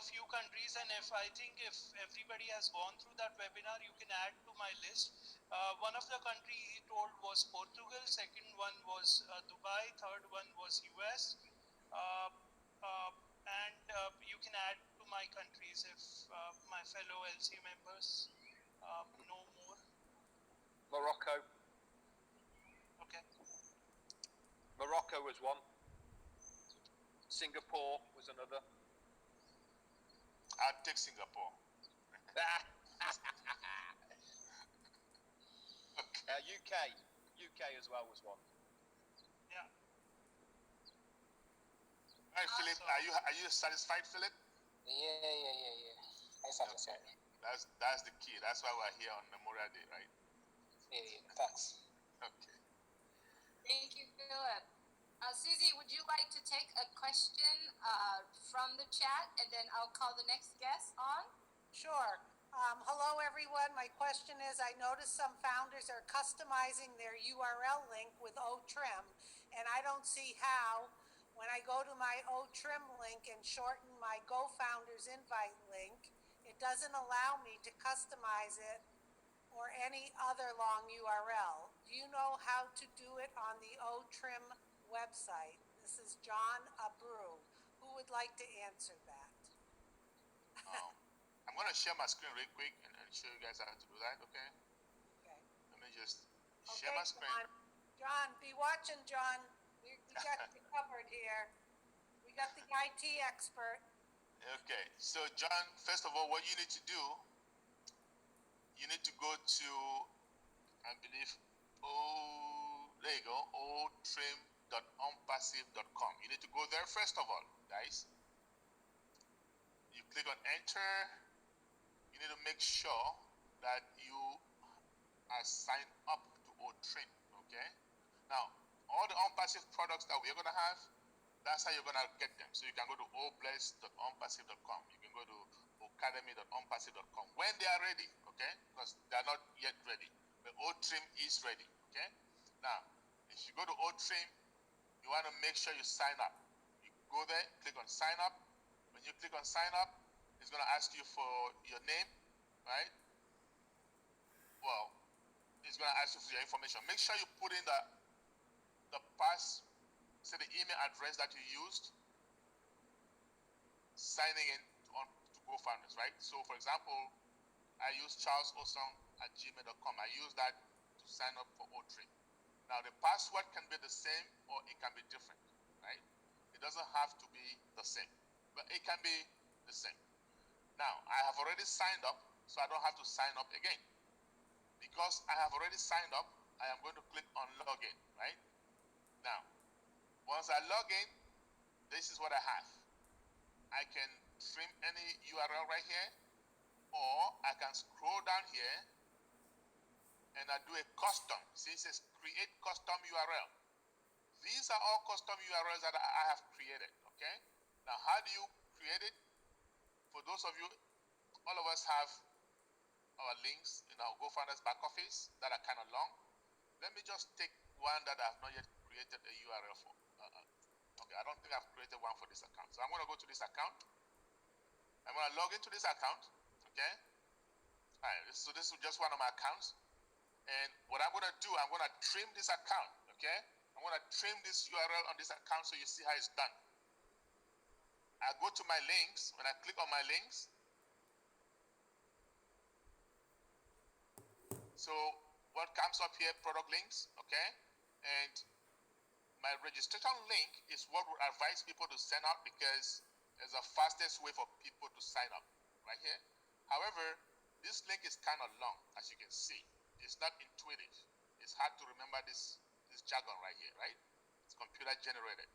a few countries, and if everybody has gone through that webinar, you can add to my list. One of the country he told was Portugal, second one was Dubai, third one was US, and you can add to my countries if my fellow LC members know more. Morocco. Okay. Morocco was one. Singapore was another. I'd take Singapore. UK as well was one. Yeah. All right, Philip, are you satisfied, Philip? Yeah. I'm satisfied. That's the key. That's why we're here on Memorial Day, right? Yeah. Thanks. Okay. Thank you, Philip. Susie, would you like to take a question from the chat, and then I'll call the next guest on? Sure. Hello, everyone. My question is, I noticed some founders are customizing their URL link with OTrim, and I don't see how. When I go to my OTrim link and shorten my GoFounders invite link, it doesn't allow me to customize it or any other long URL. Do you know how to do it on the OTrim website? This is John Abreu. Who would like to answer that? I'm going to share my screen real quick and show you guys how to do that, okay? Okay. Let me just share my screen. John, be watching, John. We got you covered here. We got the IT expert. Okay, so John, first of all, what you need to do, you need to go to, I believe, there you go, otrim.onpassive.com. You need to go there first of all, guys. You click on enter. You need to make sure that you are signed up to OTrim, okay? Now, all the OnPassive products that we're going to have, that's how you're going to get them. So you can go to obless.onpassive.com. You can go to academy.onpassive.com when they are ready, okay? Because they're not yet ready. But OTrim is ready, okay? Now, if you go to OTrim, you want to make sure you sign up. You go there, click on sign up. When you click on sign up, it's going to ask you for your name, right? Well, it's going to ask you for your information. Make sure you put in the email address that you used signing in to GoFounders, right? So, for example, I use charlesosong@gmail.com. I use that to sign up for OTrim. Now, the password can be the same or it can be different, right? It doesn't have to be the same, but it can be the same. Now, I have already signed up, so I don't have to sign up again. Because I have already signed up, I am going to click on login, right? Now, once I log in, this is what I have. I can trim any URL right here, or I can scroll down here and I do a custom. See, it says create custom URL. These are all custom URLs that I have created, okay? Now, how do you create it? For those of you, all of us have our links in our GoFounders back office that are kind of long. Let me just take one that I have not yet created a URL for. Okay, I don't think I've created one for this account. So I'm going to go to this account. I'm going to log into this account, okay? All right, so this is just one of my accounts. And what I'm going to do, I'm going to trim this account, okay? I'm going to trim this URL on this account so you see how it's done. I go to my links. When I click on my links, so what comes up here, product links, okay? And my registration link is what would advise people to send out because it's the fastest way for people to sign up, right here. However, this link is kind of long, as you can see. It's not intuitive. It's hard to remember this jargon right here, right? It's computer generated.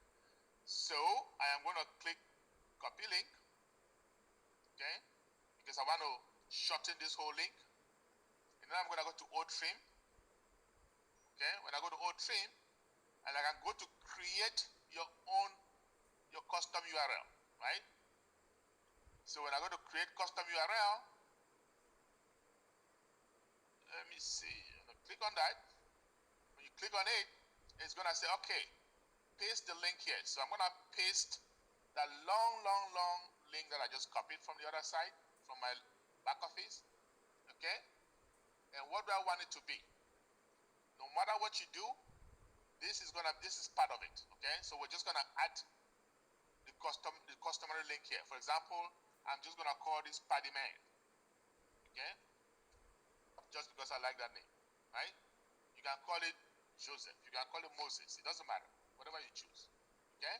So I am going to click copy link, okay? Because I want to shorten this whole link. And then I'm going to go to OTrim, okay? When I go to OTrim, and I can go to create your custom URL, right? So when I go to create custom URL, let me see, I'm going to click on that. When you click on it, it's going to say, okay, paste the link here. So I'm going to paste that long link that I just copied from the other side, from my back office. Okay? And what do I want it to be? No matter what you do, this is part of it. Okay? So we're just gonna add the customary link here. For example, I'm just gonna call this Paddy Man. Okay? Just because I like that name. Right? You can call it Joseph. You can call it Moses. It doesn't matter. Whatever you choose. Okay?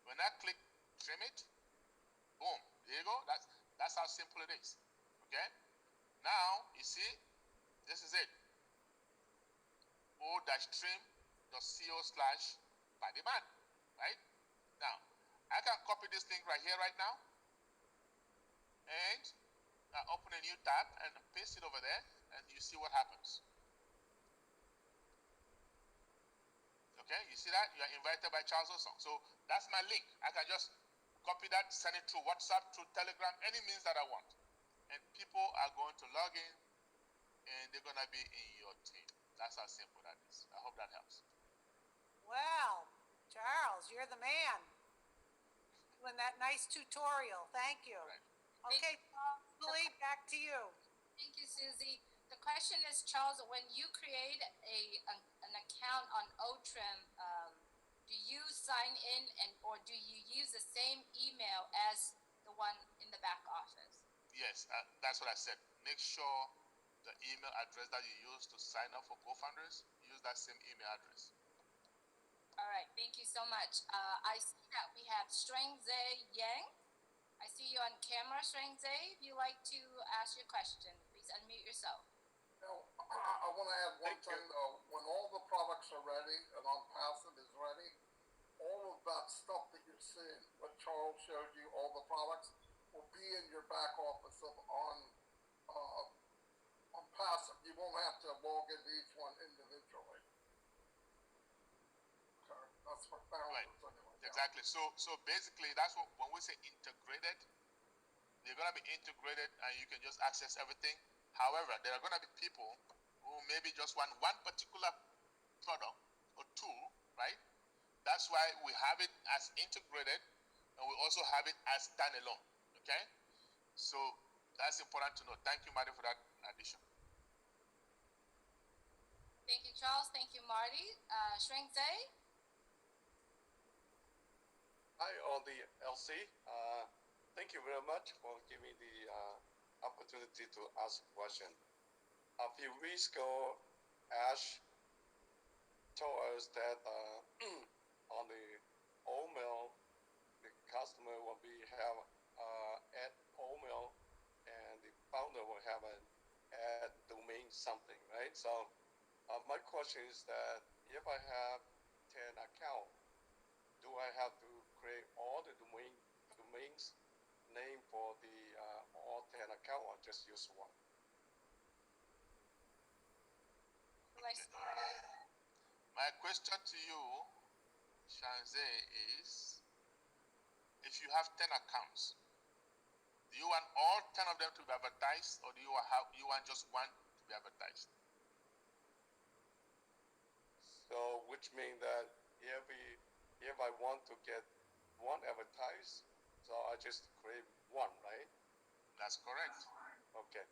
When I click trim it, boom, there you go. That's how simple it is. Okay? Now, you see, this is it. o-trim.co/paddyman. Right? Now, I can copy this link right here, right now, and open a new tab and paste it over there, and you see what happens. Okay, you see that? You are invited by Charles Osong. So that's my link. I can just copy that, send it through WhatsApp, through Telegram, any means that I want. And people are going to log in, and they're going to be in your team. That's how simple that is. I hope that helps. Well, Charles, you're the man. Doing that nice tutorial. Thank you. Right. Okay, Julie, back to you. Thank you, Susie. The question is, Charles, when you create an account on OTRIM, do you sign in or do you use the same email as the one in the back office? Yes, that's what I said. Make sure the email address that you use to sign up for co-founders, use that same email address. All right, thank you so much. I see that we have Strengze Yang. I see you on camera, Strengze. If you'd like to ask your question, please unmute yourself. Now, I want to add one Thank you. thing though. When all the products are ready and OnPassive is ready, all of that stuff that you're seeing, what Charles showed you, all the products, will be in your back office of OnPassive. You won't have to log into each one individually. Okay, that's for founders anyway. Exactly. So basically, that's what when we say integrated, they're gonna be integrated, and you can just access everything. However, there are gonna be people who maybe just want one particular product or tool, right? That's why we have it as integrated, and we also have it as standalone. Okay, so that's important to know. Thank you, Marty, for that addition. Thank you, Charles. Thank you, Marty. Strengze. Hi, all the LC. Thank you very much for giving me the opportunity to ask a question. A few weeks ago, Ash told us that on the old mail, the customer will have add old mail, and the founder will have an add domain something, right? So my question is that if I have 10 accounts, do I have to create all the domains name for the all 10 account or just use one? My question to you, Shanze, is if you have 10 accounts, do you want all 10 of them to be advertised, or do you want just one to be advertised? So which means that if I want to get one advertised, so I just create one, right? That's correct. Okay.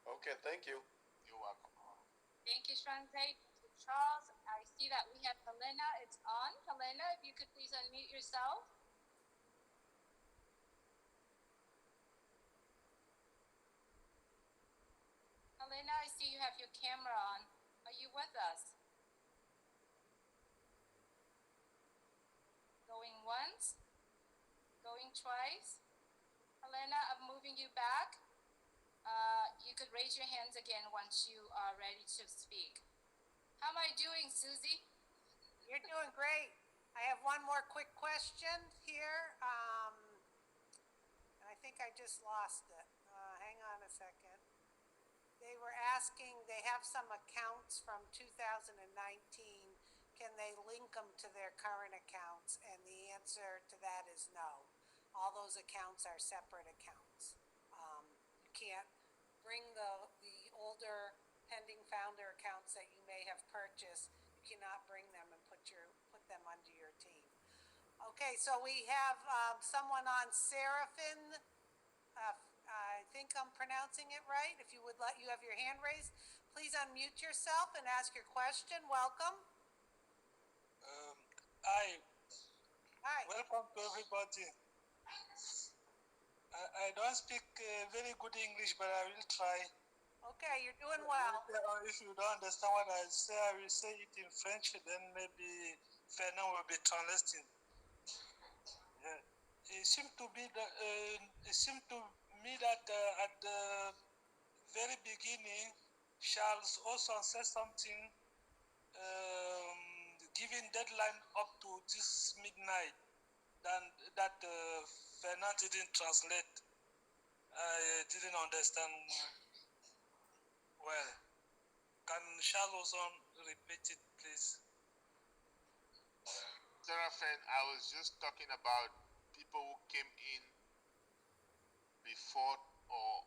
Okay, thank you. You're welcome. Thank you, Strengze. Thank you, Charles. I see that we have Helena. It's on. Helena, if you could please unmute yourself. Helena, I see you have your camera on. Are you with us? Going once, going twice. Helena, I'm moving you back. You could raise your hands again once you are ready to speak. How am I doing, Susie? You're doing great. I have one more quick question here. And I think I just lost it. Hang on a second. They were asking, they have some accounts from 2019. Can they link them to their current accounts? And the answer to that is no. All those accounts are separate accounts. You can't bring the older pending founder accounts that you may have purchased. You cannot bring them and put them under your team. Okay, so we have someone on Seraphin. I think I'm pronouncing it right. If you would let, you have your hand raised. Please unmute yourself and ask your question. Welcome. Hi, Hi. welcome to everybody. I don't speak very good English, but I will try. Okay, you're doing well. If you don't understand what I will say it in French, then maybe Fernand will be translating. Yeah. It seemed to be it seemed to me that at the very beginning, Charles also said something, giving deadline up to this midnight. That Fernand didn't translate. I didn't understand well. Can Charles also repeat it, please? Seraphin, I was just talking about people who came in before or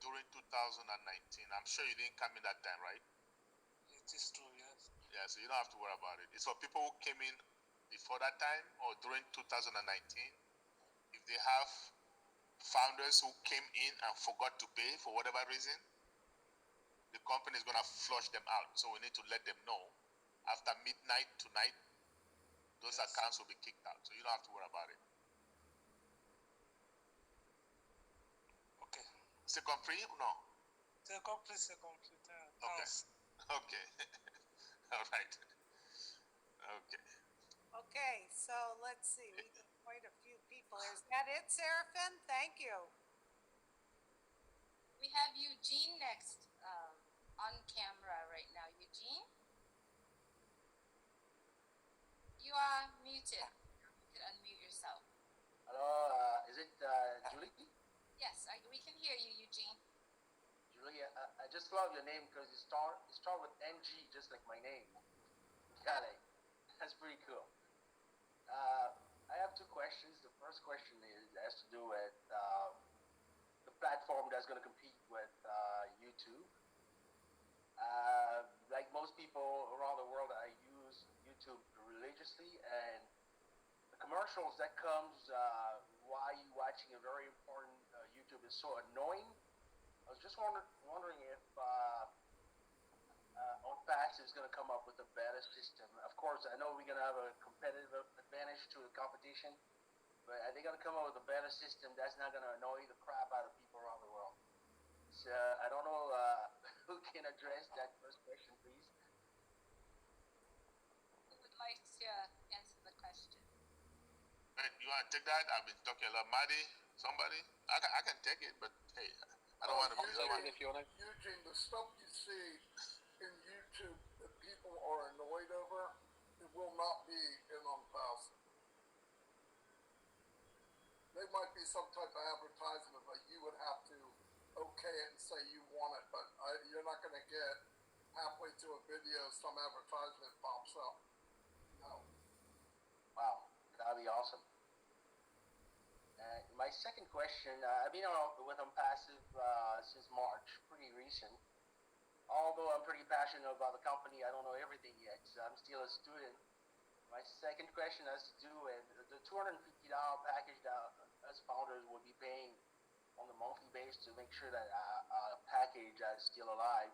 during 2019. I'm sure you didn't come in that time, right? It is true, yes. Yeah, so you don't have to worry about it. It's for people who came in before that time or during 2019. If they have founders who came in and forgot to pay for whatever reason, the company is going to flush them out. So we need to let them know after midnight tonight, those accounts will be kicked out. So you don't have to worry about it. Okay. C'est compris or no? C'est compris, c'est compris. Okay. Okay. All right. Okay. Okay, so let's see. We got quite a few people. Is that it, Seraphin? Thank you. We have Eugene next on camera right now. Eugene? You are muted. You could unmute yourself. Hello, is it Julie? Yes, we can hear you, Eugene. Julie, I just love your name because it start with NG, just like my name. Gale. That's pretty cool. I have two questions. The first question has to do with the platform that's going to compete with YouTube. Like most people around the world, I use YouTube religiously, and the commercials that comes while you watching a very important YouTube is so annoying. I was just wondering if OnPass is going to come up with a better system. Of course, I know we're going to have a competitive advantage to the competition, but are they going to come up with a better system that's not going to annoy the crap out of people around the world? So I don't know who can address that first question, please. Who would like to answer the question? Hey, you want to take that? I've been talking a lot. Marty, somebody? I can take it, but hey, I don't want to be the one. If you want to. Eugene, the stuff you see in YouTube that people are annoyed over, it will not be in OnPass. They might be some type of advertisement, but you would have to okay it and say you want it, but you're not going to get halfway through a video some advertisement pops up. No. Wow, that'd be awesome. My second question, I've been with OnPassive since March, pretty recent. Although I'm pretty passionate about the company, I don't know everything yet, so I'm still a student. My second question has to do with the $250 package that us founders will be paying on the monthly basis to make sure that our package is still alive.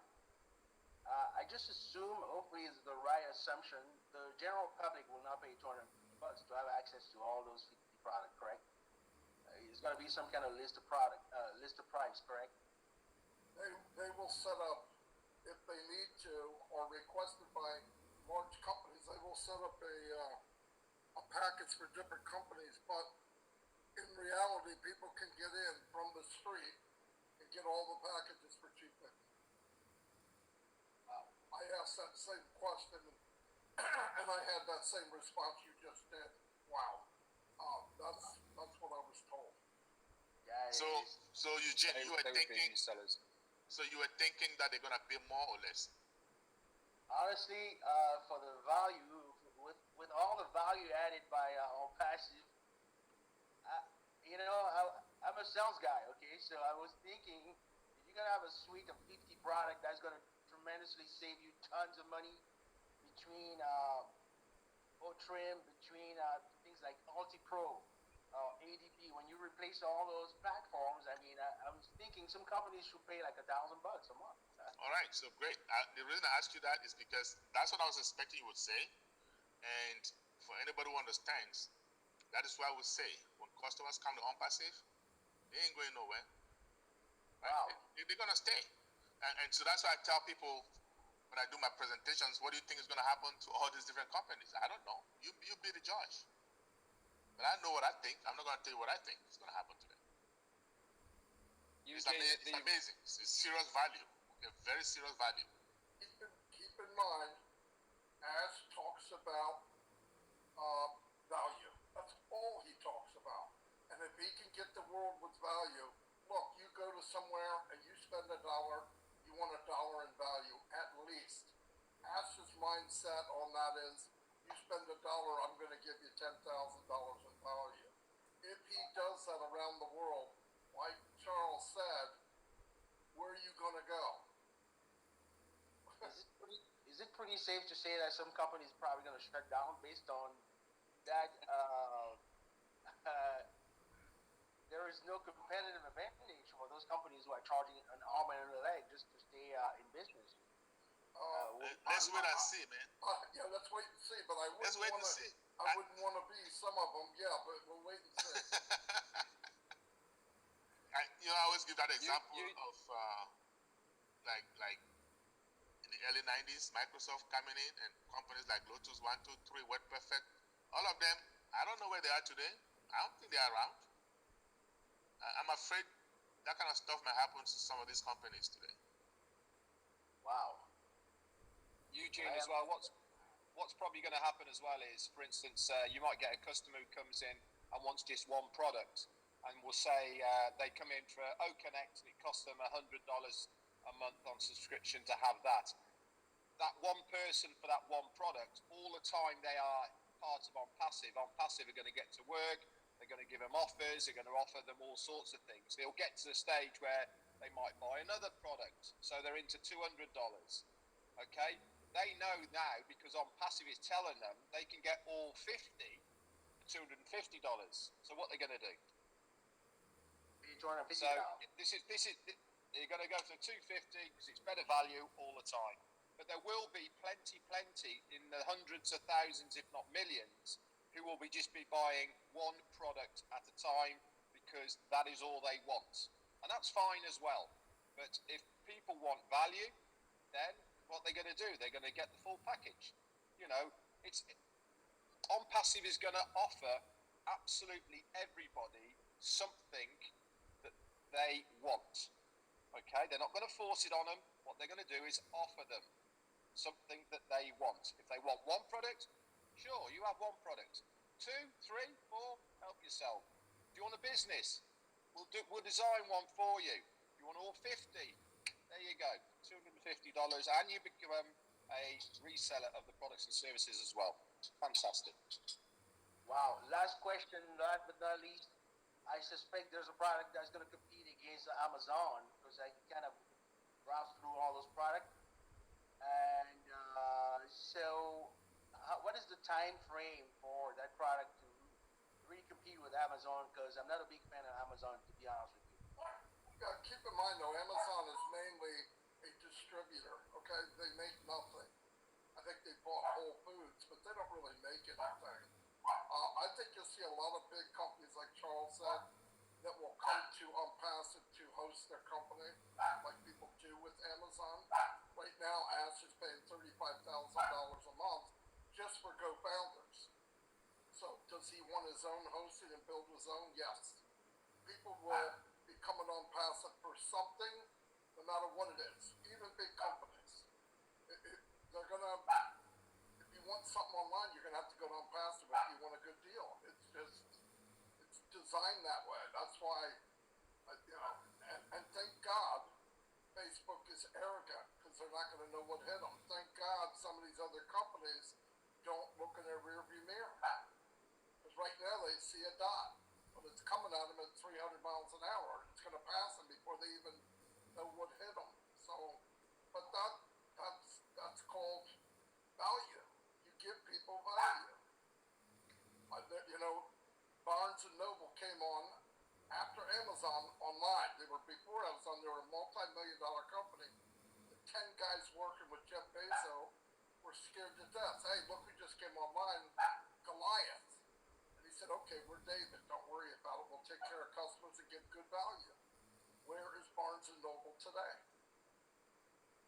I just assume, hopefully it's the right assumption, the general public will not pay $250 to have access to all those 50 products, correct? It's going to be some kind of list of price, correct? They will set up, if they need to, or requested by large companies, they will set up a package for different companies, but in reality, people can get in from the street and get all the packages for cheaper. I asked that same question, and I had that same response you just did. Wow. That's what I was told. Yeah. So Eugene, you were thinking. Resellers. So you were thinking that they're gonna pay more or less? Honestly, for the value, with all the value added by OnPassive, I'm a sales guy, okay? So I was thinking, if you're gonna have a suite of 50 product, that's gonna tremendously save you tons of money between trim, between things like Multi-Pro, ADP. When you replace all those platforms, I mean, I was thinking some companies should pay like $1,000 a month. All right, so great. The reason I asked you that is because that's what I was expecting you would say. And for anybody who understands, that is why I would say when customers come to OnPassive, they ain't going nowhere. Right? Wow. They're gonna stay. And so that's why I tell people when I do my presentations, what do you think is gonna happen to all these different companies? I don't know. You be the judge. But I know what I think. I'm not gonna tell you what I think is gonna happen to them. It's amazing. It's serious value. A very serious value. Keep in mind, Ash talks about value. That's all he talks about. And if he can get the world with value, look, you go to somewhere and you spend $1, you want $1 in value at least. Ash's mindset on that is, you spend $1, I'm going to give you $10,000 in value. If he does that around the world, like Charles said, where are you going to go? Is it pretty safe to say that some companies are probably going to shut down based on that? There is no competitive advantage for those companies who are charging an arm and a leg just to stay in business. Let's wait and see, man. Yeah, let's wait and see. But I Let's wait wouldn't and want see. to. I wouldn't want to be some of them. Yeah, but we'll wait and see. I always give that example of like in the early 90s, Microsoft coming in and companies like Lotus 1, 2, 3, WordPerfect, all of them, I don't know where they are today. I don't think they are around. I'm afraid that kind of stuff might happen to some of these companies today. Wow. Eugene, as well, what's probably going to happen as well is, for instance, you might get a customer who comes in and wants just one product, and we'll say they come in for OConnect and it costs them $100 a month on subscription to have that. That one person for that one product, all the time they are part of OnPassive. OnPassive are going to get to work, they're going to give them offers, they're going to offer them all sorts of things. They'll get to the stage where they might buy another product, so they're into $200. Okay? They know now, because OnPassive is telling them, they can get all 50 for $250. So what are they going to do? So this is you're going to go for 250 because it's better value all the time. But there will be plenty in the hundreds of thousands, if not millions, who will just be buying one product at a time because that is all they want. And that's fine as well. But if people want value, then what they're going to do, they're going to get the full package. You know, OnPassive is going to offer absolutely everybody something that they want. Okay, they're not going to force it on them. What they're going to do is offer them something that they want. If they want one product, sure, you have one product. 2, 3, 4, help yourself. If you want a business, we'll design one for you. If you want all 50, there you go, $250, and you become a reseller of the products and services as well. Fantastic. Wow. Last question, last but not least, I suspect there's a product that's going to compete against Amazon, because I kind of browse through all those products. And what is the time frame for that product to really compete with Amazon? Because I'm not a big fan of Amazon, to be honest with you. Keep in mind, though, Amazon is mainly a distributor. Okay, they make nothing. I think they bought Whole Foods, but they don't really make anything. I think you'll see a lot of big companies, like Charles said, that will come to OnPassive to host their company, like people do with Amazon. Right now, Ash is paying $35,000 a month just for GoFounders. So, does he want his own hosting and build his own? Yes. People will be coming OnPassive for something, no matter what it is. Even big companies, they're gonna. If you want something online, you're gonna have to go to OnPassive if you want a good deal. It's designed that way. That's why, and thank God, Facebook is arrogant, because they're not gonna know what hit them. Thank God some of these other companies don't look in their rearview mirror, because right now they see a dot, but it's coming at them at 300 miles an hour. It's gonna pass them before they even know what hit them. So, but that's called value. You give people value. online. They were before I was on. They were a multi-million-dollar company. The 10 guys working with Jeff Bezos were scared to death. Hey, look, we just came online, Goliath. And he said, okay, we're David. Don't worry about it. We'll take care of customers and give good value. Where is Barnes & Noble today?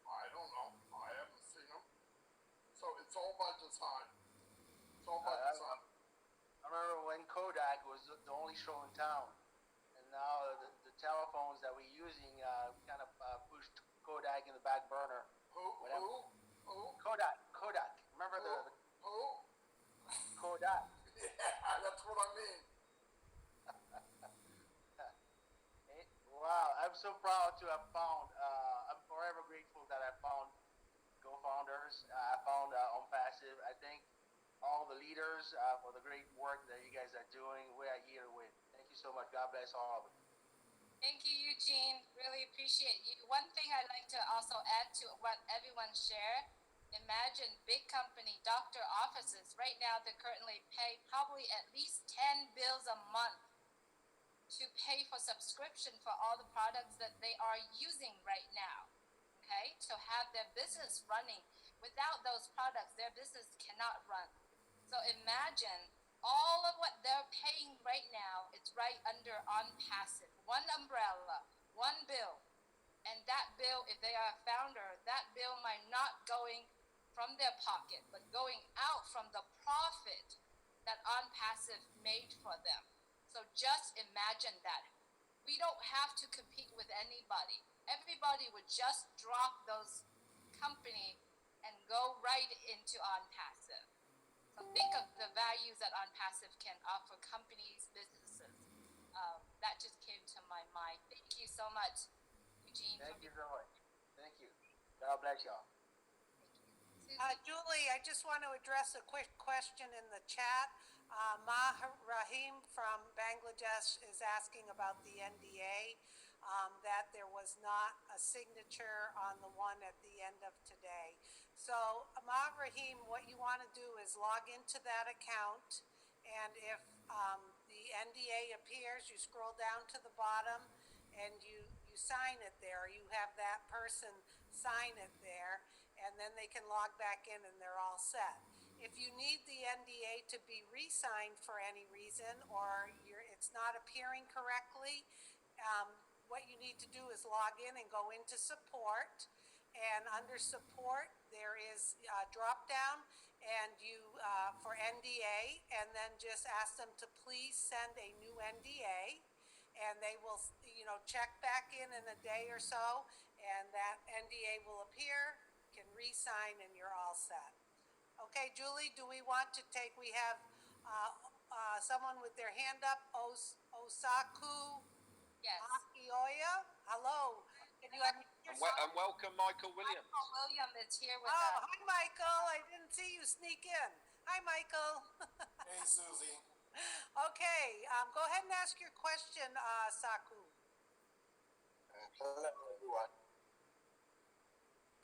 I don't know. I haven't seen them. So it's all by design. It's all by design. I remember when Kodak was the only show in town, and now the telephones that we're using kind of pushed Kodak in the back burner. Who? Kodak. Remember the Who? Kodak? Yeah, that's what I mean. Wow, I'm so proud to have found. I'm forever grateful that I found co-founders. I found on Passive. I thank all the leaders for the great work that you guys are doing. We are here to win. Thank you so much. God bless all of you. Thank you, Eugene. Really appreciate you. One thing I'd like to also add to what everyone shared. Imagine big company doctor offices. Right now, they currently pay probably at least 10 bills a month to pay for subscription for all the products that they are using right now. Okay, to have their business running. Without those products, their business cannot run. So imagine all of what they're paying right now, it's right under on passive. One umbrella, one bill. And that bill, if they are a founder, that bill might not going from their pocket, but going out from the profit that on passive made for them. So just imagine that. We don't have to compete with anybody. Everybody would just drop those company and go right into OnPassive. So think of the values that OnPassive can offer companies, businesses. That just came to my mind. Thank you so much, Eugene. Thank you so much. Thank you. God bless y'all. Julie, I just want to address a quick question in the chat. Rahim from Bangladesh is asking about the NDA, that there was not a signature on the one at the end of today. So, Rahim, what you want to do is log into that account, and if the NDA appears, you scroll down to the bottom and you sign it there. You have that person sign it there, and then they can log back in and they're all set. If you need the NDA to be re-signed for any reason, or it's not appearing correctly, what you need to do is log in and go into support, and under support there is a drop down, and you for NDA, and then just ask them to please send a new NDA, and they will check back in a day or so, and that NDA will appear, can re-sign, and you're all set. Okay, Julie, do we want to we have someone with their hand up, Osaku Yes. Akioya. Hello. Can you unmute yourself? And welcome, Michael Williams. Michael Williams is here with Oh, us. hi, Michael. I didn't see you sneak in. Hi, Michael. Hey, Susie. Okay, go ahead and ask your question, Saku. Hello, everyone.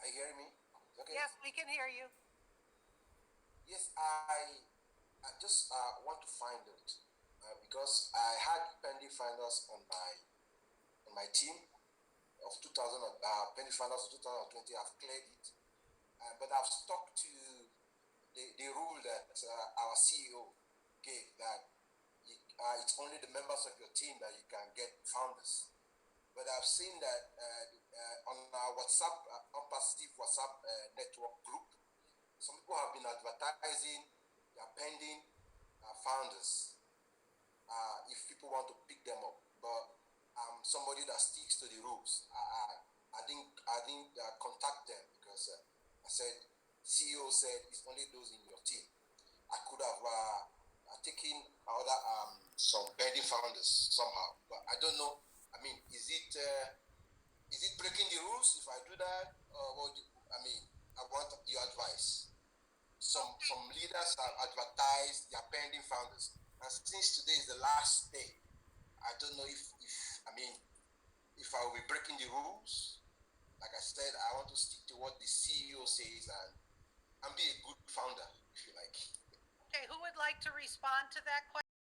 Are you hearing me? Okay. Yes, we can hear you. Yes, I just want to find out because I had Pendy Finders on my team of 2000 Pendy Finders of 2020. I've cleared it, but I've stuck to the rule that our CEO gave, that it's only the members of your team that you can get founders. But I've seen that on our WhatsApp, OnPassive WhatsApp network group, some people have been advertising their pending founders if people want to pick them up. But I'm somebody that sticks to the rules. I didn't contact them because I said, CEO said it's only those in your team. I could have taken other some pending founders somehow, but I don't know. I mean, is it breaking the rules if I do that? I want your advice. Some leaders have advertised their pending founders, and since today is the last day, I don't know if I will be breaking the rules. Like I said, I want to stick to what the CEO says and be a good founder, if you like. Okay, who would like to respond to that question?